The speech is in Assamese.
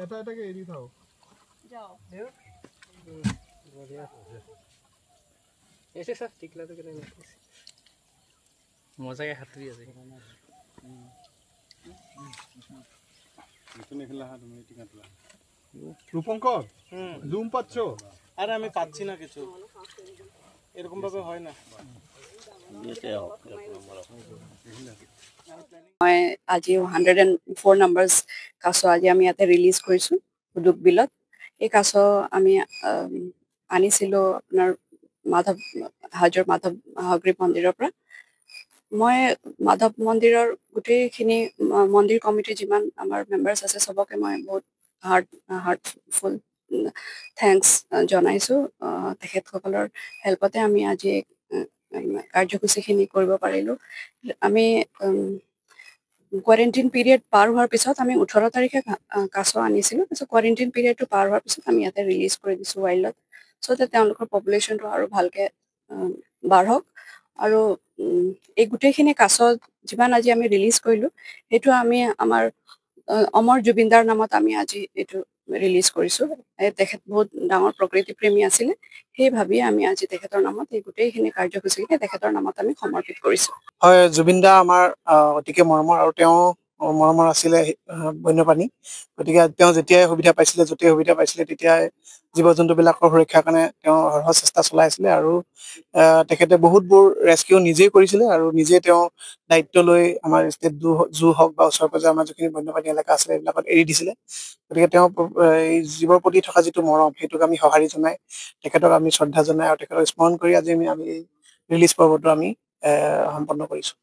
এটা এটাকে এৰি থাও যাও ऐसे सर टिकला तो नहीं मजा के हाथ भी আছে তুমি খেলা তুমি টিকা তোলা রূপঙ্কর জুম পাচ্ছো আরে আমি পাচ্ছি না কিছু এরকম ভাবে হয় না মই আজি 104 নাম্বাৰস কাছো আজি আমি ইয়াতে ৰিলিজ কৰিছো উদুক বিলত এই কাছো আমি আনিছিলো আপোনাৰ মাধৱ হাজৰ মাধৱ মহাগ্ৰীৱ মন্দিৰৰ পৰা মই মাধৱ মন্দিৰৰ গোটেইখিনি মন্দিৰ কমিটিৰ যিমান আমাৰ মেম্বাৰ্স আছে সবকে মই বহুত হাৰ্টফুল থ্যাঙ্কস জনাইছো তেখেতসকলৰ হেল্পতে আমি আজি কাৰ্যসূচীখিনি কৰিব পাৰিলো আমি কোৱাৰেণ্টাইন পিৰিয়ড পাৰ হোৱাৰ পিছত আমি 18 তাৰিখে কাছো আনিছিলো তাৰপিছত কোৱাৰেণ্টাইন পিৰিয়ডটো পাৰ হোৱাৰ পিছত আমি ইয়াতে ৰিলিজ কৰি দিছো ৱাইল্ডত সো তেওঁলোকৰ পপুলেশ্যনটো আৰু ভালকে বাঢ়ক আৰু এই গোটেইখিনি কাছো যিমান আজি আমি ৰিলিজ কৰিলো সেইটো আমি আমাৰ অমৰ জুবিনদাৰ নামত আমি আজি এইটো ৰিলিজ কৰিছো তেখেত বহুত ডাঙৰ প্ৰকৃতি প্ৰেমী আছিল সেই ভাবি আমি আজি তেখেতৰ নামত এই গোটেইখিনি কাৰ্যসূচীকে তেখেতৰ নামত আমি সমৰ্পিত কৰিছো হয় জুবিনদা আমাৰ অতিকে মৰমৰ আৰু তেওঁ মৰমৰ আছিলে বন্যপ্ৰাণী গতিকে তেওঁ যেতিয়াই সুবিধা পাইছিলে তেতিয়াই জীৱ জন্তুবিলাকৰ সুৰক্ষাৰ কাৰণে তেওঁ হৰহ চেষ্টা চলাইছিলে আৰু তেখেতে বহুতবোৰ ৰেস্কিউ নিজেই কৰিছিলে আৰু নিজে তেওঁ দায়িত্ব লৈ আমাৰ ষ্টেট জু হওক বা ওচৰ পাজৰ আমাৰ যিখিনি বন্যপ্ৰাণী এলেকা আছিলে এইবিলাকত এৰি দিছিলে গতিকে তেওঁ এই জীৱৰ প্ৰতি থকা যিটো মৰম সেইটোক আমি সঁহাৰি জনাই তেখেতক আমি শ্ৰদ্ধা জনাই আৰু তেখেতক স্মৰণ কৰি আজি আমি ৰিলিজ পৰ্বটো আমি সম্পন্ন কৰিছো